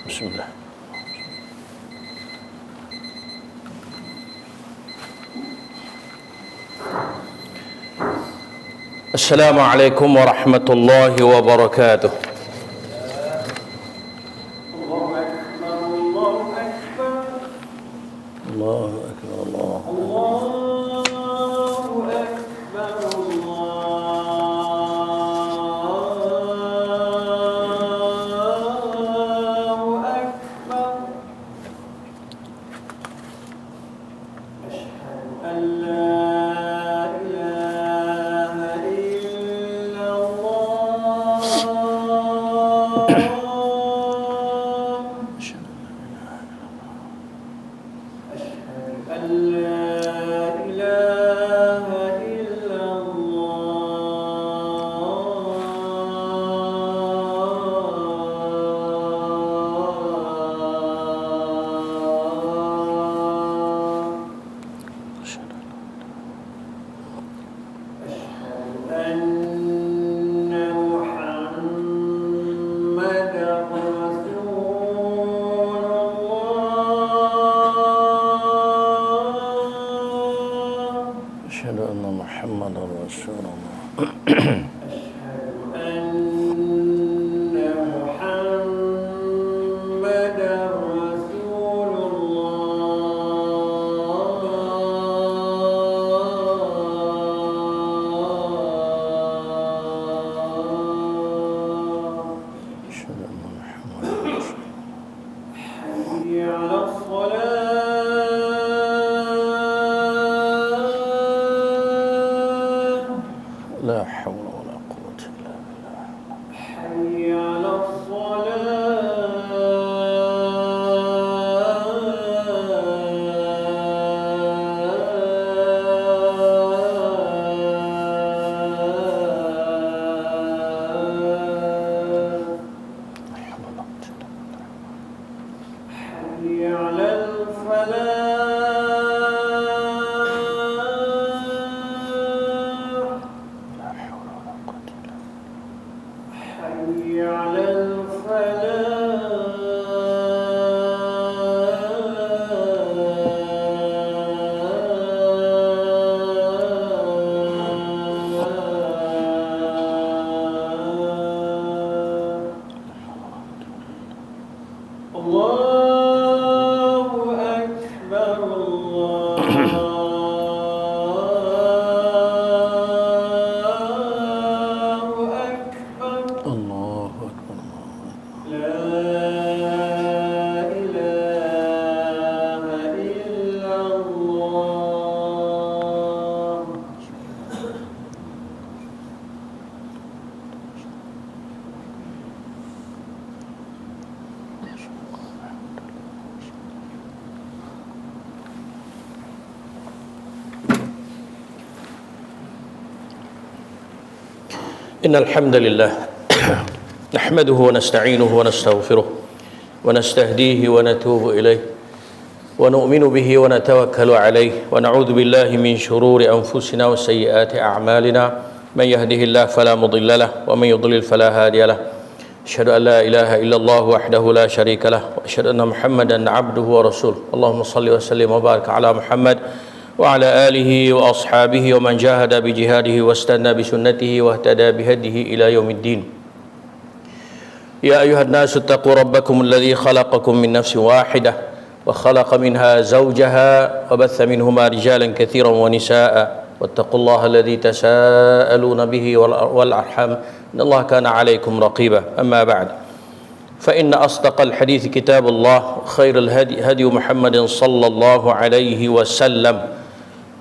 Bismillah. Assalamualaikum warahmatullahi wabarakatuh. Allahu akbar, Allahu akbar. إن الحمد لله نحمده ونستعينه ونستغفره ونستهديه ونتوب إليه ونؤمن به ونتوكل عليه ونعوذ بالله من شرور أنفسنا وسيئات أعمالنا من يهده الله فلا مضل له ومن يضلل فلا هادي له أشهد أن لا إله إلا الله وحده لا شريك له وأشهد أن محمدا عبده ورسوله اللهم صل وسلم وبارك على محمد وعلى آله وأصحابه ومن جاهد بجهاده واستنى بسنته واهتدى بهديه إلى يوم الدين يا أيها الناس اتقوا ربكم الذي خلقكم من نفس واحدة وخلق منها زوجها وبث منهما رجالا كثيرا ونساء واتقوا الله الذي تساءلون به والأرحام إن الله كان عليكم رقيبا أما بعد فإن أصدق الحديث كتاب الله خير الهدي هدي محمد صلى الله عليه وسلم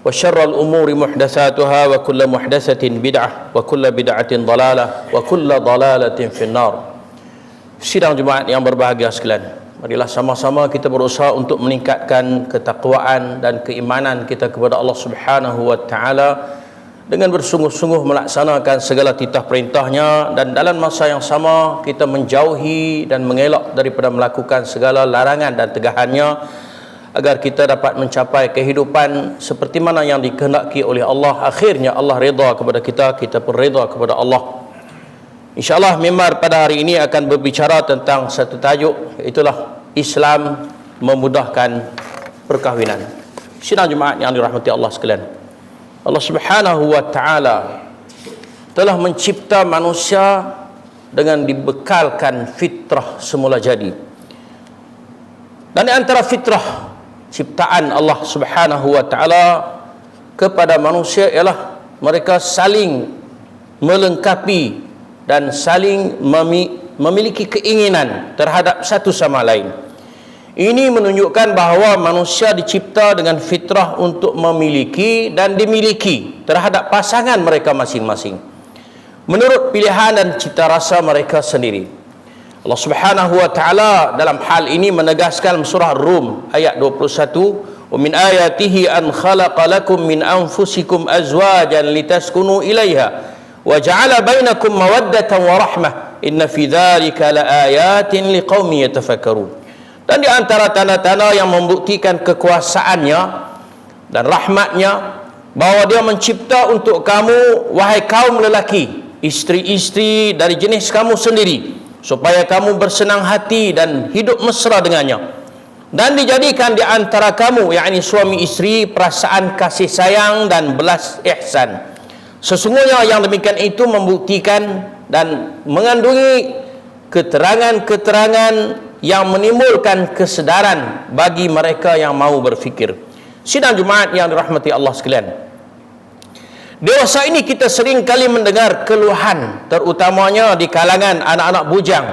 وشر الأمور محدثاتها وكل محدثة بدعة وكل بدعة ضلالة وكل ضلالة في النار. Sidang Jumaat yang berbahagia sekalian, marilah sama-sama kita berusaha untuk meningkatkan ketakwaan dan keimanan kita kepada Allah Subhanahu wa taala dengan bersungguh-sungguh melaksanakan segala titah perintahnya, dan dalam masa yang sama kita menjauhi dan mengelak daripada melakukan segala larangan dan tegahannya, agar kita dapat mencapai kehidupan seperti mana yang dikehendaki oleh Allah. Akhirnya Allah redha kepada kita, kita pun redha kepada Allah. InsyaAllah mimbar pada hari ini akan berbicara tentang satu tajuk, itulah Islam memudahkan perkahwinan. Sidang Jumaat yang dirahmati Allah sekalian, Allah Subhanahu wa taala telah mencipta manusia dengan dibekalkan fitrah semula jadi. Dan di antara fitrah ciptaan Allah Subhanahu wa taala kepada manusia ialah mereka saling melengkapi dan saling memiliki keinginan terhadap satu sama lain. Ini menunjukkan bahawa manusia dicipta dengan fitrah untuk memiliki dan dimiliki terhadap pasangan mereka masing-masing, menurut pilihan dan cita rasa mereka sendiri. Allah Subhanahu wa taala dalam hal ini menegaskan surah Rum ayat 21, "Wa min ayatihi an khalaqa lakum min anfusikum azwajan litaskunu ilaiha wa ja'ala bainakum mawaddatan wa rahmah inna fi dzalika laayatin liqaumin yatafakkarun." Dan di antara tanda-tanda yang membuktikan kekuasaannya dan rahmatnya bahawa dia mencipta untuk kamu, wahai kaum lelaki, isteri-isteri dari jenis kamu sendiri, supaya kamu bersenang hati dan hidup mesra dengannya, dan dijadikan di antara kamu, yakni suami isteri, perasaan kasih sayang dan belas ihsan. Sesungguhnya yang demikian itu membuktikan dan mengandungi keterangan-keterangan yang menimbulkan kesedaran bagi mereka yang mau berfikir. Sidang Jumaat yang dirahmati Allah sekalian, dewasa ini kita sering kali mendengar keluhan, terutamanya di kalangan anak-anak bujang,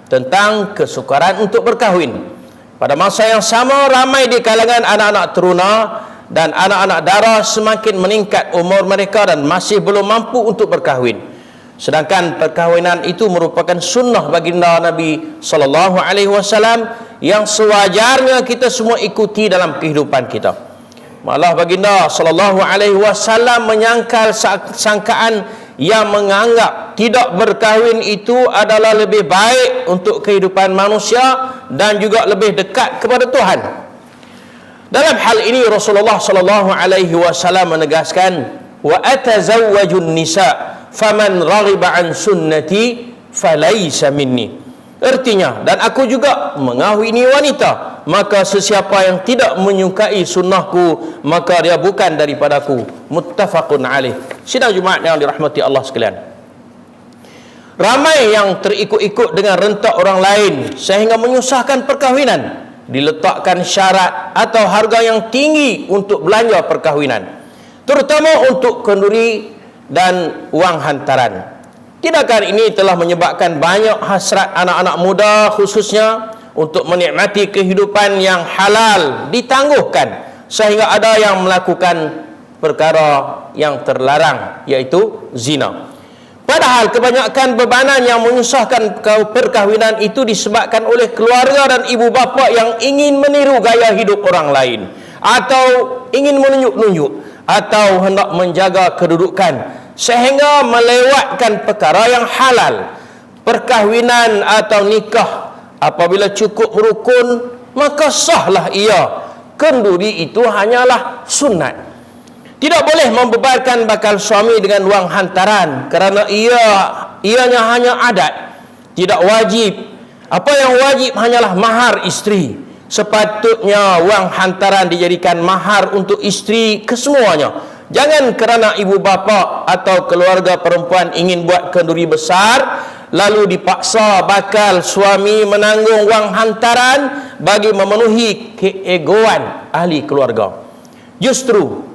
tentang kesukaran untuk berkahwin. Pada masa yang sama, ramai di kalangan anak-anak teruna dan anak-anak dara semakin meningkat umur mereka dan masih belum mampu untuk berkahwin. Sedangkan perkahwinan itu merupakan sunnah baginda Nabi sallallahu alaihi wasallam yang sewajarnya kita semua ikuti dalam kehidupan kita. Malah baginda sallallahu alaihi wasallam menyangkal sangkaan yang menganggap tidak berkahwin itu adalah lebih baik untuk kehidupan manusia dan juga lebih dekat kepada Tuhan. Dalam hal ini Rasulullah sallallahu alaihi wasallam menegaskan, "Wa atazawwajun nisa faman raghiba an sunnati falaysa minni." Artinya, dan aku juga mengahwini wanita, maka sesiapa yang tidak menyukai sunnahku, maka dia bukan daripadaku. Muttafaqun alaih. Sidang Jumaat yang dirahmati Allah sekalian, ramai yang terikut-ikut dengan rentak orang lain sehingga menyusahkan perkahwinan. Diletakkan syarat atau harga yang tinggi untuk belanja perkahwinan, terutama untuk kenduri dan wang hantaran. Tindakan ini telah menyebabkan banyak hasrat anak-anak muda khususnya untuk menikmati kehidupan yang halal ditangguhkan, sehingga ada yang melakukan perkara yang terlarang, iaitu zina. Padahal kebanyakan bebanan yang menyusahkan perkahwinan itu disebabkan oleh keluarga dan ibu bapa yang ingin meniru gaya hidup orang lain, atau ingin menunjuk-nunjuk, atau hendak menjaga kedudukan, sehingga melewatkan perkara yang halal. Perkahwinan atau nikah apabila cukup rukun, maka sahlah ia. Kenduri itu hanyalah sunat. Tidak boleh membebankan bakal suami dengan wang hantaran, kerana ianya hanya adat, tidak wajib. Apa yang wajib hanyalah mahar isteri. Sepatutnya wang hantaran dijadikan mahar untuk isteri kesemuanya. Jangan kerana ibu bapa atau keluarga perempuan ingin buat kenduri besar, lalu dipaksa bakal suami menanggung wang hantaran bagi memenuhi keegoan ahli keluarga. Justru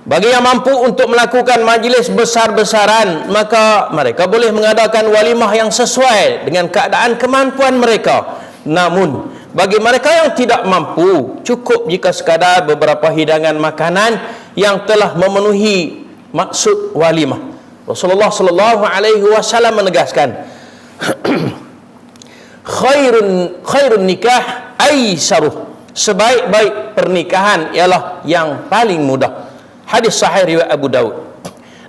bagi yang mampu untuk melakukan majlis besar-besaran, maka mereka boleh mengadakan walimah yang sesuai dengan keadaan kemampuan mereka. Namun bagi mereka yang tidak mampu, cukup jika sekadar beberapa hidangan makanan yang telah memenuhi maksud walimah. Rasulullah sallallahu alaihi wasallam menegaskan, khairun nikah aisaruh, sebaik-baik pernikahan ialah yang paling mudah. Hadis sahih riwayat Abu Daud.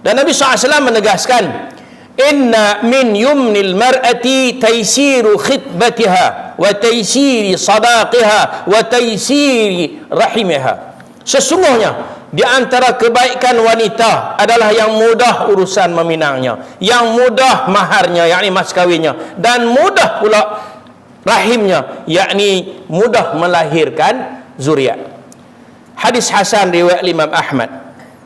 Dan Nabi SAW menegaskan, inna min yumnil mar'ati taysiru khitbatiha wa taysiri sadaqiha wa taysiri rahimiha. Sesungguhnya Di antara kebaikan wanita adalah yang mudah urusan meminangnya, yang mudah maharnya, yakni mas kawinnya, dan mudah pula rahimnya, yakni mudah melahirkan zuriat. Hadis hasan riwayat Imam Ahmad.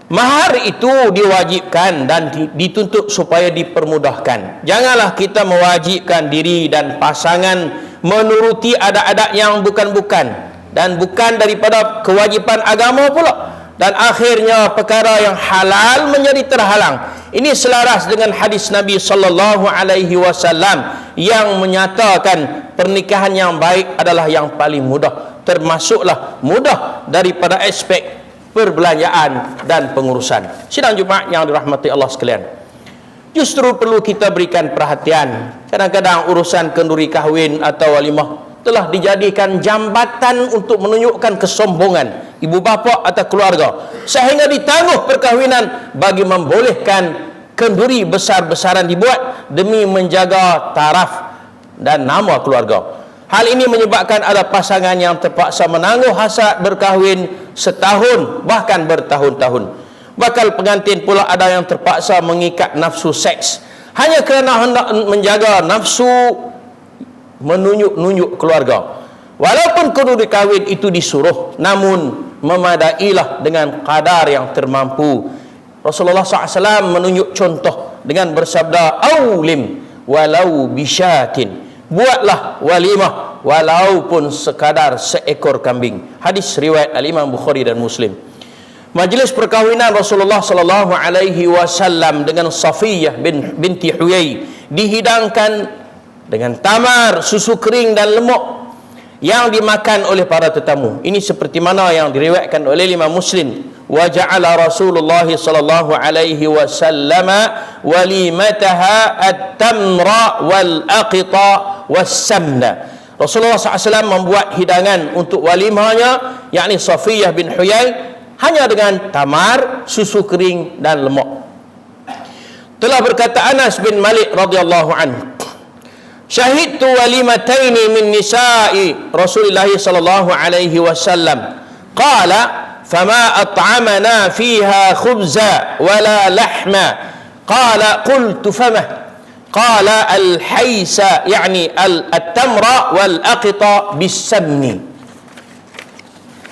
Mahar itu diwajibkan dan dituntut supaya dipermudahkan. Janganlah kita mewajibkan diri dan pasangan menuruti adat-adat yang bukan-bukan dan bukan daripada kewajipan agama pula, dan akhirnya perkara yang halal menjadi terhalang. Ini selaras dengan hadis Nabi sallallahu alaihi wasallam yang menyatakan pernikahan yang baik adalah yang paling mudah, termasuklah mudah daripada aspek perbelanjaan dan pengurusan. Sidang Jumaat yang dirahmati Allah sekalian, justru perlu kita berikan perhatian. Kadang-kadang urusan kenduri kahwin atau walimah telah dijadikan jambatan untuk menunjukkan kesombongan ibu bapa atau keluarga, sehingga ditangguh perkahwinan bagi membolehkan kenduri besar-besaran dibuat demi menjaga taraf dan nama keluarga. Hal ini menyebabkan ada pasangan yang terpaksa menangguh hasrat berkahwin setahun bahkan bertahun-tahun. Bakal pengantin pula ada yang terpaksa mengikat nafsu seks hanya kerana hendak menjaga nafsu menunjuk-nunjuk keluarga. Walaupun kenduri kahwin itu disuruh, namun memadailah dengan kadar yang termampu. Rasulullah SAW menunjuk contoh dengan bersabda, "Aulim walau bisyatin." Buatlah walimah walaupun sekadar seekor kambing. Hadis riwayat Al-Imam Bukhari dan Muslim. Majlis perkahwinan Rasulullah sallallahu alaihi wasallam dengan Safiyah binti Huyai dihidangkan dengan tamar, susu kering dan lemuk yang dimakan oleh para tetamu. Ini seperti mana yang diriwayatkan oleh Imam Muslim. Wa ja'ala Rasulullah sallallahu alaihi wasallam walimataha at-tamra wal aqita was-samna. Rasulullah SAW membuat hidangan untuk walimahnya, yakni Safiyah bin Huyai, hanya dengan tamar, susu kering dan lemuk. Telah berkata Anas bin Malik radhiyallahu anhu, "Syahidtu walimataini min nisa'i Rasulullah sallallahu alaihi wasallam. Qala fama at'amana fiha khubza wala lahma. Qala qultu fama? Qala al-haysa, yani al-tamra wal aqita bis-samni."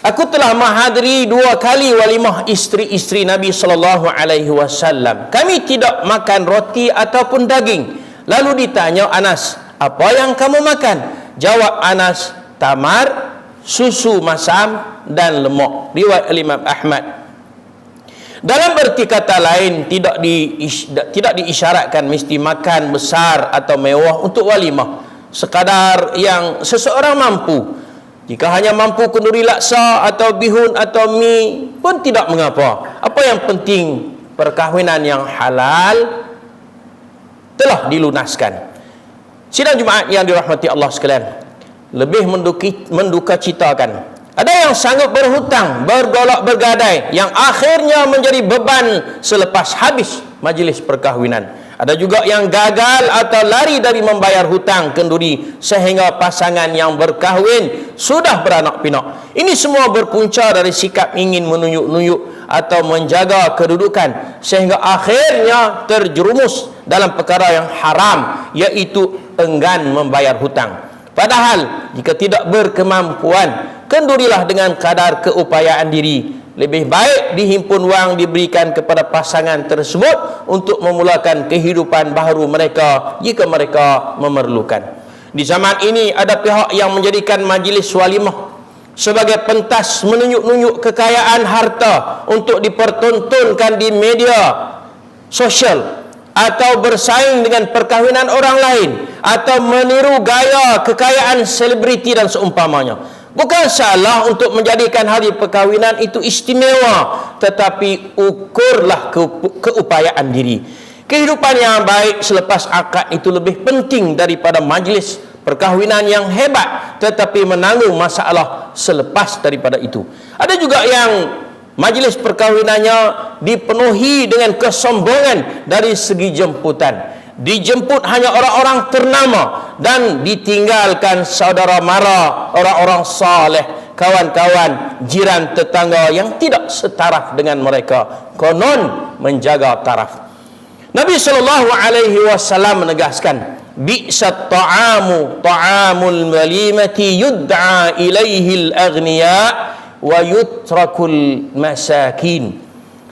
Aku telah menghadiri 2 kali walimah isteri-isteri Nabi sallallahu alaihi wasallam. Kami tidak makan roti ataupun daging. Lalu ditanya Anas, "Apa yang kamu makan?" Jawab Anas, "Tamar, susu masam dan lemuk." Riwayat Imam Ahmad. Dalam erti kata lain, tidak diisyaratkan mesti makan besar atau mewah untuk walimah. Sekadar yang seseorang mampu. Jika hanya mampu kenduri laksa atau bihun atau mi pun tidak mengapa. Apa yang penting, perkahwinan yang halal telah dilunaskan. Sidang Jumaat yang dirahmati Allah sekalian, lebih menduka citakan, ada yang sanggup berhutang, bergolak bergadai, yang akhirnya menjadi beban selepas habis majlis perkahwinan. Ada juga yang gagal atau lari dari membayar hutang kenduri sehingga pasangan yang berkahwin sudah beranak pinak. Ini semua berpunca dari sikap ingin menunjuk-nunjuk atau menjaga kedudukan, sehingga akhirnya terjerumus dalam perkara yang haram, yaitu enggan membayar hutang. Padahal jika tidak berkemampuan, kendurilah dengan kadar keupayaan diri. Lebih baik dihimpun wang diberikan kepada pasangan tersebut untuk memulakan kehidupan baru mereka jika mereka memerlukan. Di zaman ini ada pihak yang menjadikan majlis walimah sebagai pentas menunjuk-nunjuk kekayaan harta untuk dipertontonkan di media sosial, atau bersaing dengan perkahwinan orang lain, atau meniru gaya kekayaan selebriti dan seumpamanya. Bukan salah untuk menjadikan hari perkahwinan itu istimewa, tetapi ukurlah keupayaan diri. Kehidupan yang baik selepas akad itu lebih penting daripada majlis perkahwinan yang hebat tetapi menanggung masalah selepas daripada itu. Ada juga yang majlis perkahwinannya dipenuhi dengan kesombongan dari segi jemputan. Dijemput hanya orang-orang ternama dan ditinggalkan saudara mara, orang-orang saleh kawan-kawan, jiran, tetangga yang tidak setaraf dengan mereka, konon menjaga taraf. Nabi SAW menegaskan, bi'sat ta'amu ta'amul walimati yud'a ilaihi al-aghniya wa yutrakul masakin.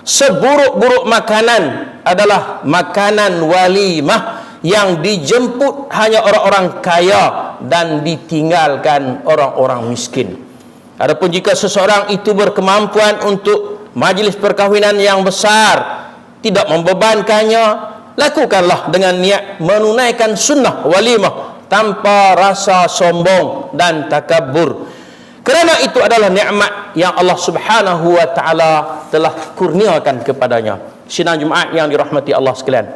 Seburuk-buruk makanan adalah makanan walimah yang dijemput hanya orang-orang kaya dan ditinggalkan orang-orang miskin. Adapun jika seseorang itu berkemampuan untuk majlis perkahwinan yang besar, tidak membebankannya, lakukanlah dengan niat menunaikan sunnah walimah tanpa rasa sombong dan takabur. Kerana itu adalah nikmat yang Allah Subhanahu wa taala telah kurniakan kepadanya. Sidang Jumaat yang dirahmati Allah sekalian.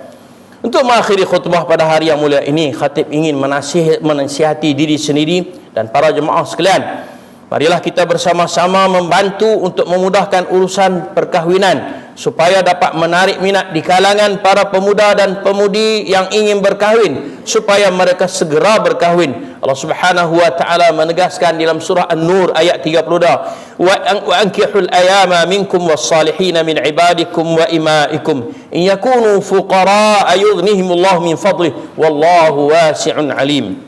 Untuk mengakhiri khutbah pada hari yang mulia ini, khatib ingin menasihati diri sendiri dan para jemaah sekalian. Marilah kita bersama-sama membantu untuk memudahkan urusan perkahwinan supaya dapat menarik minat di kalangan para pemuda dan pemudi yang ingin berkahwin, supaya mereka segera berkahwin. Allah Subhanahu wa taala menegaskan dalam surah An-Nur ayat 32, wa ankihul ayama minkum was-salihin min ibadikum wa imaikum in yakunu fuqara yughnihimullahu min fadlihi wallahu wasi'un alim.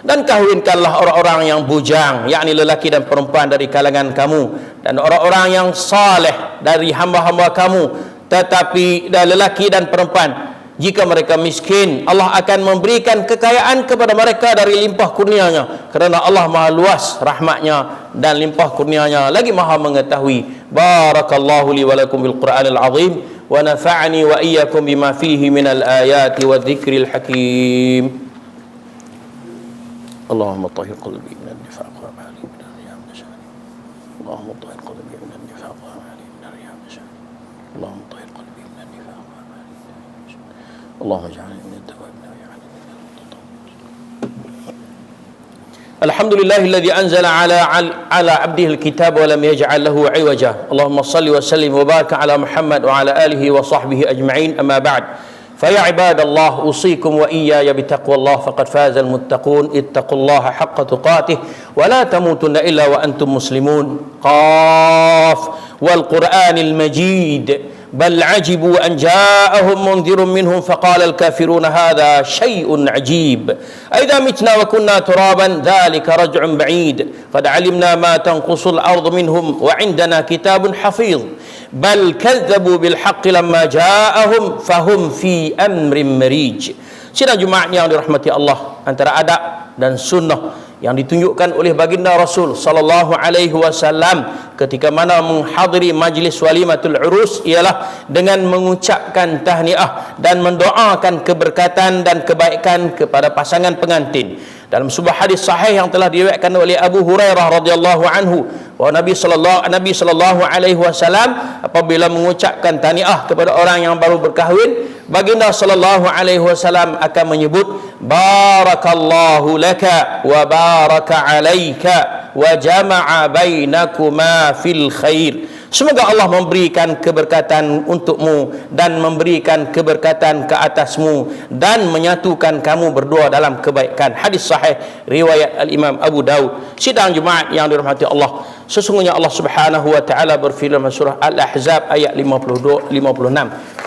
Dan kahwinkanlah orang-orang yang bujang, yakni lelaki dan perempuan dari kalangan kamu, dan orang-orang yang saleh dari hamba-hamba kamu, tetapi lelaki dan perempuan, jika mereka miskin, Allah akan memberikan kekayaan kepada mereka dari limpah kurnianya, kerana Allah maha luas rahmatnya dan limpah kurnianya lagi maha mengetahui. Barakallahu li wa lakum bil Qur'anil azim wa nafa'ani wa iyyakum bima fihi minal ayati wa dzikril hakim. اللهم طهر قلبي من النفاق وأعمالي من الرياء والنشان. اللهم طهر قلبي من النفاق وأعمالي من الرياء والنشان. اللهم طهر قلبي من النفاق وأعمالي من الرياء والنشان. اللهم اجعلني من التوابين واجعلني من المتطهرين. الحمد لله الذي أنزل على عبده الكتاب ولم يجعل له عوجا. اللهم صل وسلم وبارك على محمد وعلى آله وصحبه أجمعين. أما بعد، فيا عباد الله أوصيكم وإياي بتقوى الله فقد فاز المتقون. اتقوا الله حق تقاته ولا تموتن إلا وأنتم مسلمون. قاف والقرآن المجيد بل عجبوا أن جاءهم منذر منهم فقال الكافرون هذا شيء عجيب أئذا متنا وكنا ترابا ذلك رجع بعيد قد علمنا ما تنقص الأرض منهم وعندنا كتاب حفيظ bal kadzabu bil haqqi lamma ja'ahum fahum fi amrin marij. Sidang Jumaat yang dirahmati Allah, antara adab dan sunnah yang ditunjukkan oleh baginda Rasul sallallahu alaihi wasallam ketika mana menghadiri majlis walimatul urus ialah dengan mengucapkan tahniah dan mendoakan keberkatan dan kebaikan kepada pasangan pengantin. Dalam sebuah hadis sahih yang telah diriwayatkan oleh Abu Hurairah radhiyallahu anhu, bahwa Nabi sallallahu alaihi wasallam apabila mengucapkan tahniah kepada orang yang baru berkahwin, baginda sallallahu alaihi wasallam akan menyebut barakallahu laka wa baraka alaika wa jama'a bainakuma fil khair. Semoga Allah memberikan keberkatan untukmu dan memberikan keberkatan ke atasmu dan menyatukan kamu berdua dalam kebaikan. Hadis sahih riwayat Al-Imam Abu Daud. Sidang Jumaat yang dirahmati Allah, sesungguhnya Allah Subhanahu wa taala berfirman surah Al-Ahzab ayat 56.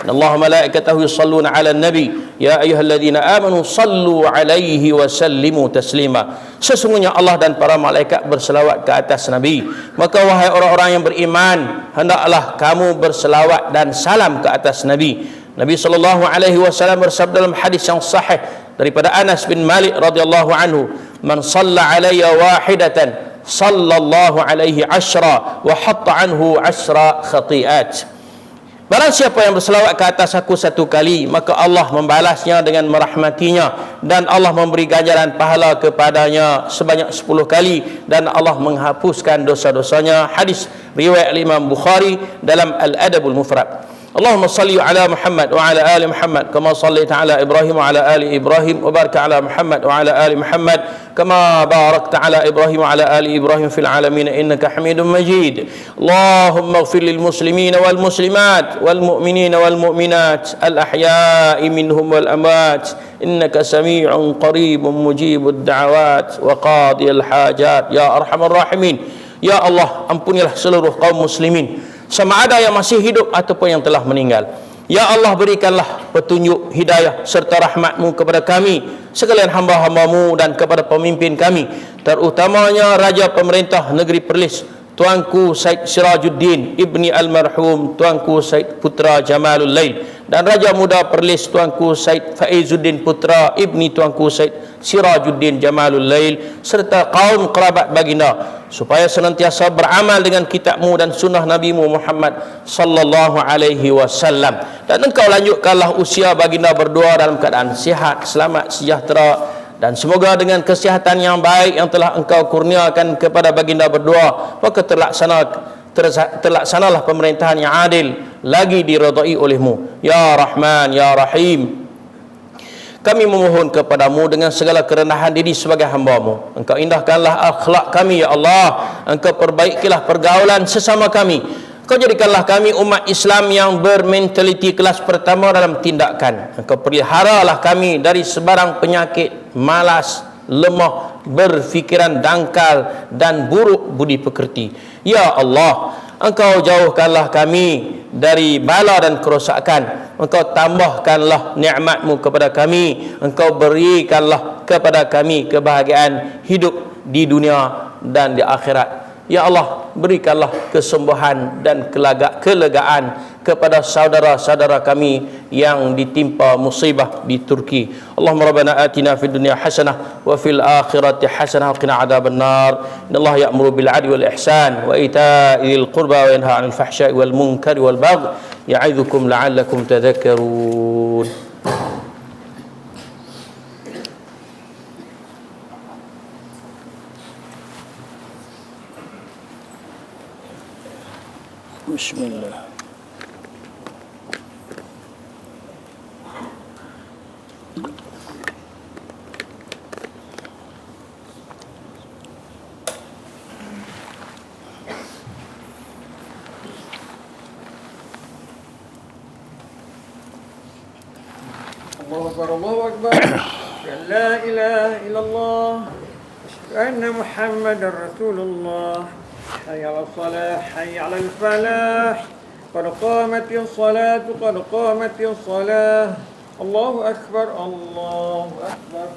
Allah malaikatahu yusalluna 'alan nabi ya ayyuhalladzina amanu sallu 'alaihi wa sallimu taslima. Sesungguhnya Allah dan para malaikat berselawat ke atas Nabi, maka wahai orang-orang yang beriman, hendaklah kamu berselawat dan salam ke atas Nabi. Nabi sallallahu alaihi wasallam bersabda dalam hadis yang sahih daripada Anas bin Malik radhiyallahu anhu, man shalla alayya wahidatan sallallahu alaihi ashra wa hatta anhu ashra khati'at. Barang siapa yang berselawat ke atas aku satu kali, maka Allah membalasnya dengan merahmatinya dan Allah memberi ganjaran pahala kepadanya sebanyak 10 kali dan Allah menghapuskan dosa-dosanya. Hadis riwayat Imam Bukhari dalam Al-Adabul Mufrad. Allahumma salli ala Muhammad wa ala ali Muhammad kama sallaita ala Ibrahim wa ala ali Ibrahim wa barik ala Muhammad wa ala ali Muhammad kama barakta ala Ibrahim wa ala ali Ibrahim fil alamin innaka Hamidum Majid. Allahumma ighfir lil muslimina wal muslimat wal mu'minina wal mu'minat al ahya'i minhum wal amwat innaka sami'un qaribun mujibud da'awat wa qadiyal hajat ya arhamar rahimin. Ya Allah, ampunilah seluruh kaum muslimin, sama ada yang masih hidup ataupun yang telah meninggal. Ya Allah, berikanlah petunjuk, hidayah serta rahmat-Mu kepada kami, sekalian hamba-hamba-Mu, dan kepada pemimpin kami, terutamanya Raja Pemerintah Negeri Perlis, Tuanku Said Sirajuddin Ibni Almarhum Tuanku Said Putra Jamalul Lail, dan Raja Muda Perlis Tuanku Said Faizuddin Putra Ibni Tuanku Said Sirajuddin Jamalul Lail, serta kaum kerabat baginda, supaya senantiasa beramal dengan kitab-Mu dan sunnah Nabi-Mu Muhammad sallallahu alaihi wasallam. Dan Engkau lanjutkanlah usia baginda berdua dalam keadaan sihat, selamat, sejahtera, dan semoga dengan kesihatan yang baik yang telah Engkau kurniakan kepada baginda berdua, maka terlaksanalah pemerintahan yang adil lagi diridai oleh-Mu ya Rahman ya Rahim. Kami memohon kepadamu dengan segala kerendahan diri sebagai hamba-Mu, Engkau indahkanlah akhlak kami ya Allah, Engkau perbaikilah pergaulan sesama kami, Engkau jadikanlah kami umat Islam yang bermentaliti kelas pertama dalam tindakan, Engkau peliharalah kami dari sebarang penyakit, malas, lemah, berfikiran dangkal, dan buruk budi pekerti. Ya Allah, Engkau jauhkanlah kami dari bala dan kerosakan, Engkau tambahkanlah nikmat-Mu kepada kami, Engkau berikanlah kepada kami kebahagiaan hidup di dunia dan di akhirat. Ya Allah, berikanlah kesembuhan dan kelegaan kepada saudara-saudara kami yang ditimpa musibah di Turki. Allahumma rabbana atina fid dunya hasanah wa fil akhirati hasanah wa qina adzabannar. Innallaha ya'muru bil 'adli wal ihsan wa ita'il qurba wa yanha 'anil fahsya'i wal munkari wal baghi ya'idzukum la'allakum tadhakkarun. Bismillah. Allahu Akbar, Allahu Akbar. La ilaha illallah. Asyhadu anna Muhammadar Rasulullah. حي على الصلاة حي على الفلاح قد قامت الصلاة قد قامت الصلاة الله أكبر الله أكبر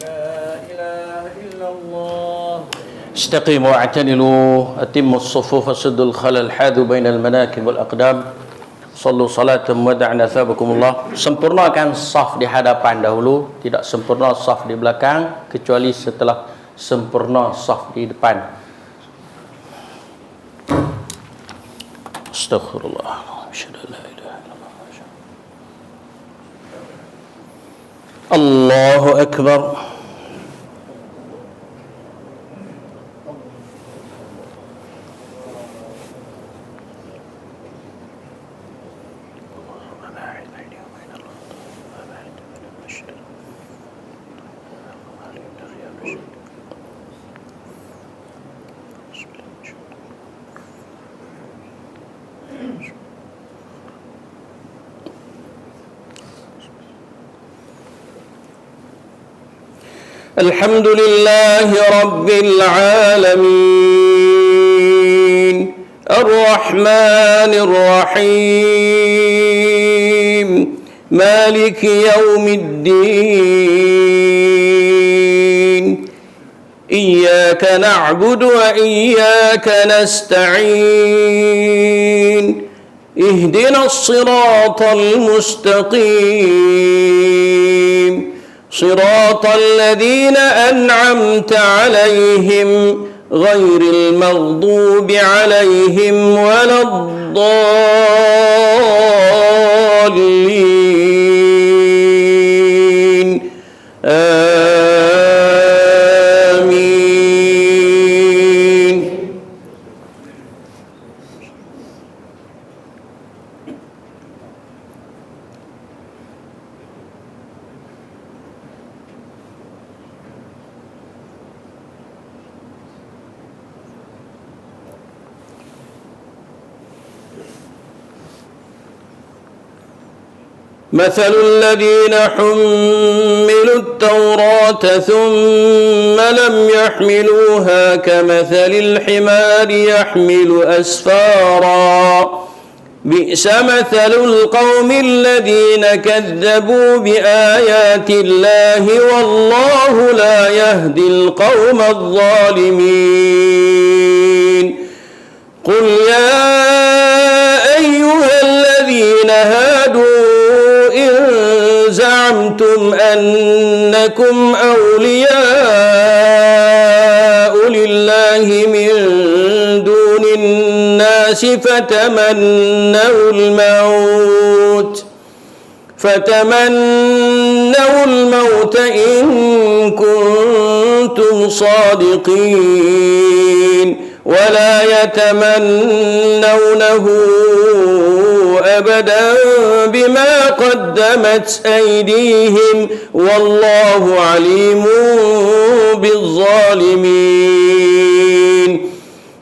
لا إله إلا الله. استقيموا واعتدلوا أتموا الصفوف سدوا الخلل حاذوا بين المناكب والأقدام صلوا صلاة مودعا أثابكم الله. Sempurnakan saf di hadapan dahulu, tidak sempurna saf di belakang kecuali setelah sempurna saf di depan. Astaghfirullah. Asyhadu an la ilaha illallah. Allahu akbar. الحمد لله رب العالمين الرحمن الرحيم مالك يوم الدين إياك نعبد وإياك نستعين اهدنا الصراط المستقيم صراط الذين أنعمت عليهم غير المغضوب عليهم ولا الضالين آمين. مثل الذين حملوا التوراة ثم لم يحملوها كمثل الحمار يحمل أسفارا بئس مثل القوم الذين كذبوا بآيات الله والله لا يهدي القوم الظالمين. قل يا أيها الذين هادوا زعمتم أنكم أولياء لله من دون الناس فتمنوا الموت إن كنتم صادقين ولا يتمنونه أبدا بما قدمت أيديهم والله عليم بالظالمين.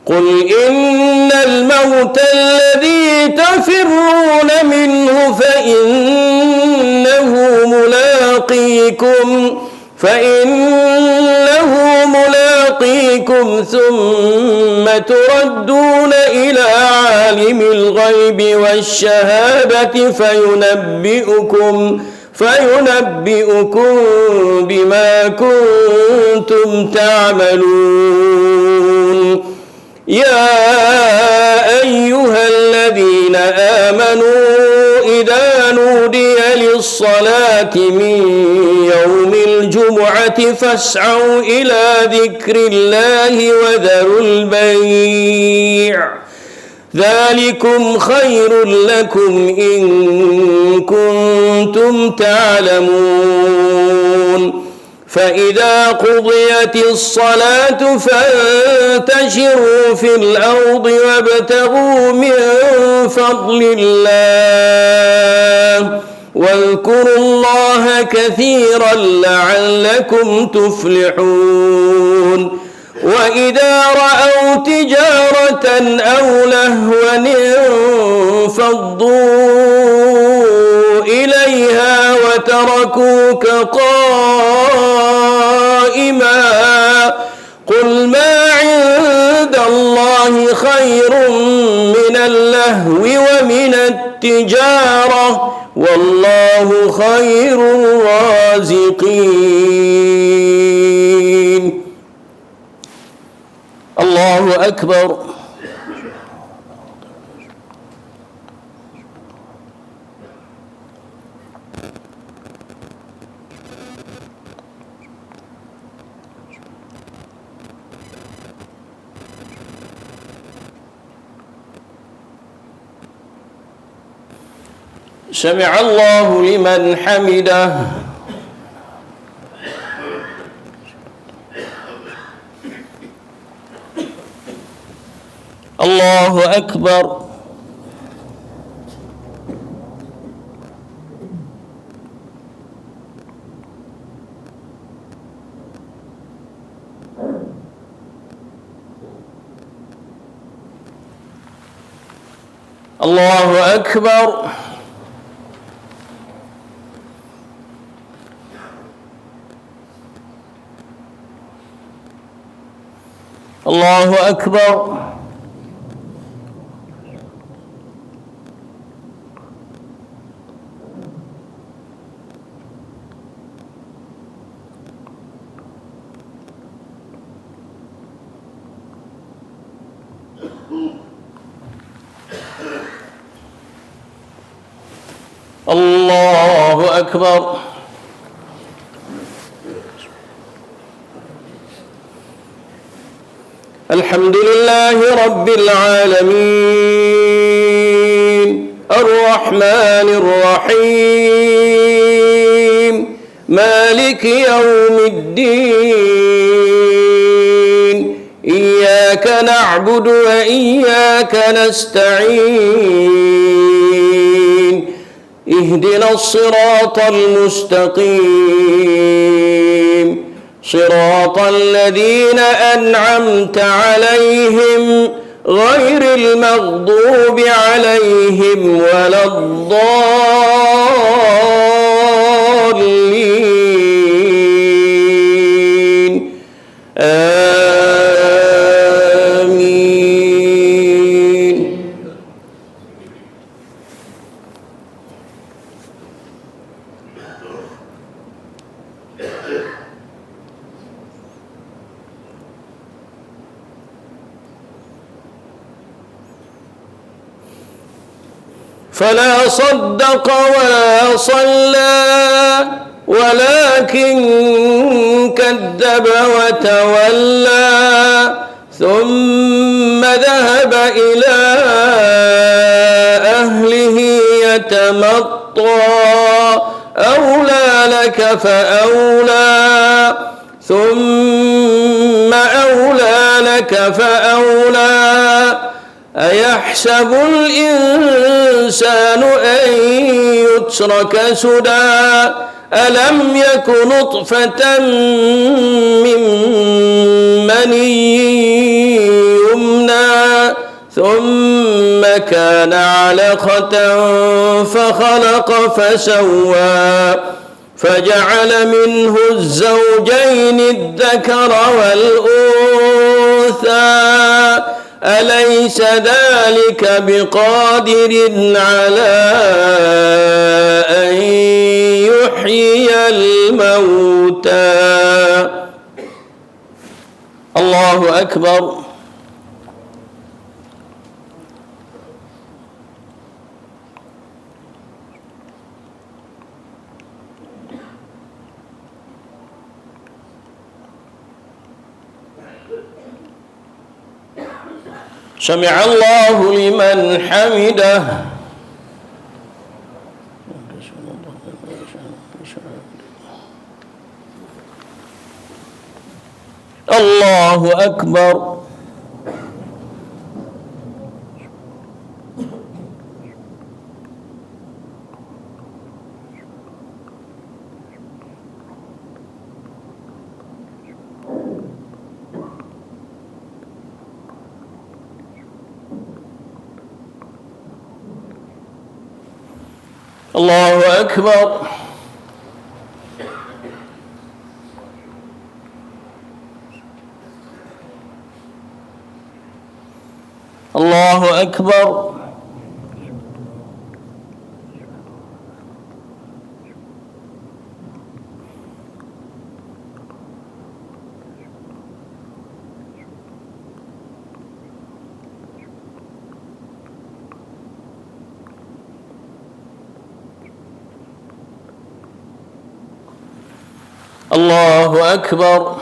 قل إن الموت الذي تفرون منه فإنه ملاقيكم ثم تردون إلى عالم الغيب والشهادة فينبئكم بما كنتم تعملون. يا أيها الذين آمنوا إذا نودي للصلاة من يوم الجمعة فاسعوا إلى ذكر الله وذروا البيع ذلكم خير لكم إن كنتم تعلمون. فإذا قضيت الصلاة فانتشروا في الأرض وابتغوا من فضل الله واذكروا الله كثيرا لعلكم تفلحون. وإذا رأوا تجارة أو لهوا انفضوا إليها وتركوك قائما قل ما عند الله خير من اللهو ومن التجارة والله خير الرازقين. الله أكبر. سمع الله لمن حمده. الله أكبر. الله أكبر. الله أكبر. الله أكبر. الحمد لله رب العالمين الرحمن الرحيم مالك يوم الدين إياك نعبد وإياك نستعين اهدنا الصراط المستقيم صراط الذين أنعمت عليهم غير المغضوب عليهم ولا الضالين آمين. فلا صدق ولا صلى ولكن كذب وتولى ثم ذهب إلى أهله يتمطى أولى لك فأولى ثم أولى لك فأولى أيحسب الإنسان أن يترك سدى ألم يك نطفة من مني يمنى ثم كان علقة فخلق فسوى فجعل منه الزوجين الذكر والأنثى أليس ذلك بقادر على أن يحيي الموتى. الله أكبر. سمع الله لمن حمده. الله أكبر. الله أكبر. الله أكبر. الله أكبر.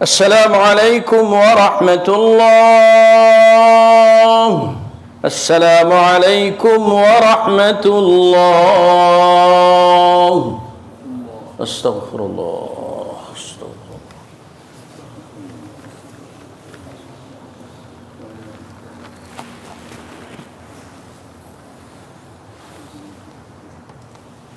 السلام عليكم ورحمة الله. السلام عليكم ورحمة الله. أستغفر الله.